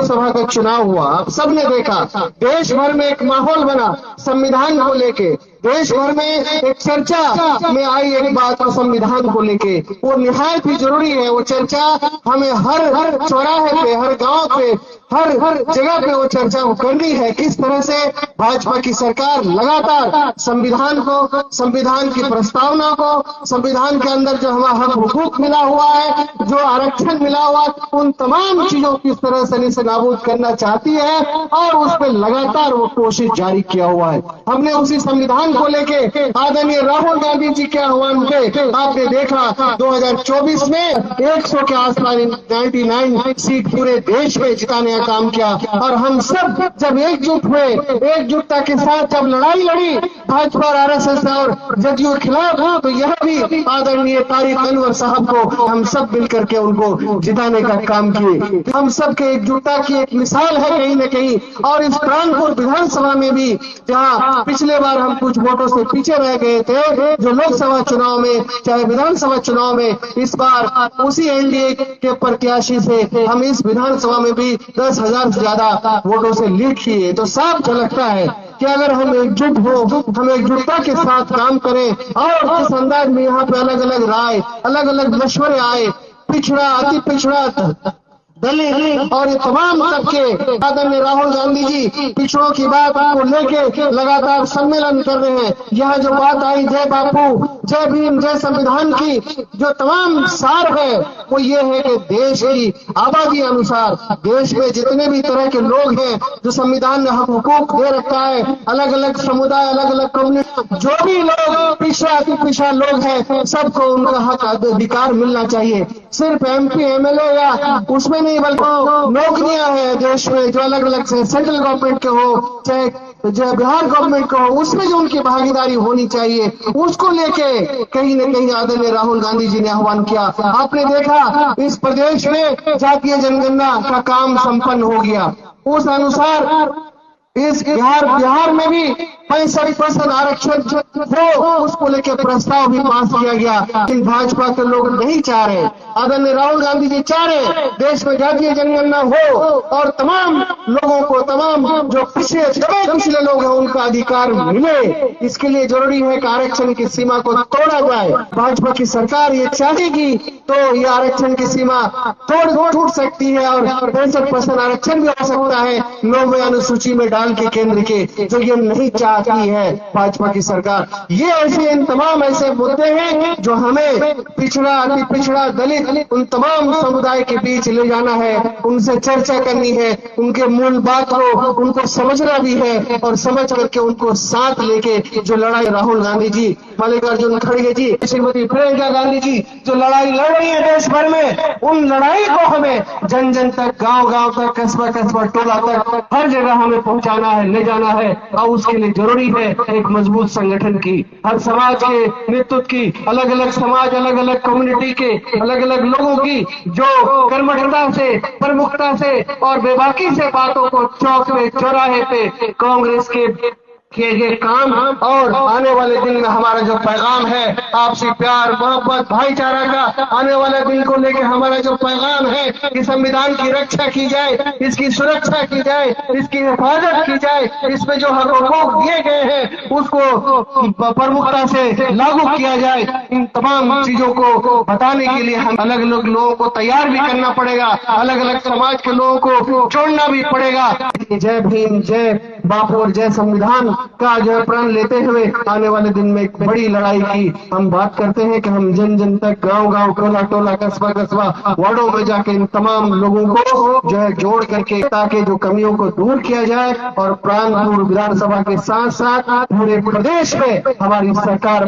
लोकसभा का चुनाव हुआ, आप सबने देखा, देश भर में एक माहौल बना संविधान को लेके, देश भर में एक चर्चा में आई एक बात और संविधान को लेके, वो निहायत ही जरूरी है। वो चर्चा हमें हर चौराहे पे, हर गांव पे, हर जगह पे वो चर्चा को करनी है। किस तरह से भाजपा की सरकार लगातार संविधान को, संविधान की प्रस्तावना को, संविधान के अंदर जो हमारा हक हुकूक मिला हुआ है, जो आरक्षण मिला हुआ है, उन तमाम चीजों की किस तरह से निसे नाबूद करना चाहती है और उस पर लगातार वो कोशिश जारी किया हुआ है। हमने उसी संविधान को लेके आदरणीय राहुल गांधी जी के आह्वान पे आपने देखा 2024 में 100 के आसपास 99 सीट पूरे देश में जिताने का काम किया और हम सब जब एकजुट हुए, एकजुटता के साथ जब लड़ाई लड़ी भाजपा और आरएसएस और जदयू के खिलाफ, तो यह भी आदरणीय तारिक अनवर साहब को हम सब मिलकर के उनको जिताने का काम किए। हम सब के एकजुटता की एक मिसाल है कहीं न कहीं। और इस प्राणपुर विधानसभा में भी, जहां पिछले बार हम कुछ वोटों से पीछे रह गए थे जो लोकसभा चुनाव में चाहे विधानसभा चुनाव में, इस बार उसी एनडीए के प्रत्याशी से हम इस विधानसभा में भी 10,000 से ज्यादा वोटों से लीड किए। तो साफ झलकता है कि अगर हम एकजुट हो, हम एकजुटता के साथ काम करें और जिस अंदाज में यहाँ पे अलग अलग राय, अलग अलग मशवरे आए, पिछड़ा, अति पिछड़ा, दलित और ये तमाम सबके आदरणीय राहुल गांधी जी पिछड़ों की बात को लेके लगातार सम्मेलन कर रहे हैं। यहाँ जो बात आई जय बापू, जय भीम, जय संविधान की जो तमाम सार है वो ये है कि देश की आबादी अनुसार देश में जितने भी तरह के लोग हैं जो संविधान ने हक हुकूक दे रखा है, अलग अलग समुदाय, अलग अलग कम्युनिटी, जो भी लोग पिछड़ा अति पिछड़ा लोग हैं, सबको उनका हक अधिकार मिलना चाहिए। सिर्फ एमपी एमएलए या उसमें नहीं बल्कि नौकरियां हैं देश में जो अलग अलग सेंट्रल गवर्नमेंट के हो चाहे जो बिहार गवर्नमेंट को हो, उसमें जो उनकी भागीदारी होनी चाहिए, उसको लेके कहीं न कहीं आदरणीय राहुल गांधी जी ने आह्वान किया। आपने देखा इस प्रदेश में जातीय जनगणना का काम संपन्न हो गया, उस अनुसार इस बिहार में भी 65% आरक्षण हो, उसको लेकर प्रस्ताव भी पास किया गया। लेकिन भाजपा के लोग नहीं चाह रहे, आदरणीय राहुल गांधी जी चाह रहे देश में जातीय जनगणना हो और तमाम लोगों को, तमाम जो पिछले लोग हैं उनका अधिकार मिले। इसके लिए जरूरी है कि आरक्षण की सीमा को तोड़ा जाए। भाजपा की सरकार ये चाहेगी तो ये आरक्षण की सीमा टूट सकती है और 65% आरक्षण भी हो सकता है 9वीं अनुसूची में डाल के केंद्र के, जो ये नहीं चाहती है भाजपा की सरकार। ये ऐसे इन तमाम ऐसे मुद्दे हैं जो हमें पिछड़ा, अति पिछड़ा, दलित, उन तमाम समुदाय के बीच ले जाना है, उनसे चर्चा करनी है, उनके मूल बात को उनको समझना भी है और समझ करके उनको साथ लेके जो लड़ाई राहुल गांधी जी, मल्लिकार्जुन खड़गे जी, श्रीमती प्रियंका गांधी जी जो लड़ाई लड़ रही है देश भर में, उन लड़ाई को हमें जन जन तक, गांव गांव तक, कस्बा कस्बा, टोला तक, हर जगह हमें पहुंचाना है, ले जाना है। और उसके लिए जरूरी है एक मजबूत संगठन की, हर समाज के नेतृत्व की, अलग अलग समाज, अलग अलग कम्युनिटी के अलग अलग लोगों की जो कर्मठता से, प्रमुखता से और बेबाकी से बातों को चौक पे, चौराहे पे कांग्रेस के किए गए काम और आने वाले दिन में हमारा जो पैगाम है आपसी प्यार, मोहब्बत, भाईचारा का, आने वाले दिन को लेकर हमारा जो पैगाम है कि संविधान की रक्षा की जाए, इसकी सुरक्षा की जाए, इसकी हिफाजत की जाए, इसमें जो हक हुकूक दिए गए हैं उसको प्रमुखता से लागू किया जाए। इन तमाम चीजों को बताने के लिए हम अलग अलग लोगों को तैयार भी करना पड़ेगा, अलग अलग समाज के लोगों को जोड़ना भी पड़ेगा। जय भीम, जय बापू और जय संविधान का जो प्रण लेते हुए आने वाले दिन में एक बड़ी लड़ाई की हम बात करते हैं कि हम जन जन तक, गांव गांव, टोला टोला, कस्बा कस्बा, वार्डों में जाके इन तमाम लोगों को जो है जोड़ करके ताकि जो कमियों को दूर किया जाए और प्राणपुर विधानसभा के साथ साथ पूरे प्रदेश में हमारी सरकार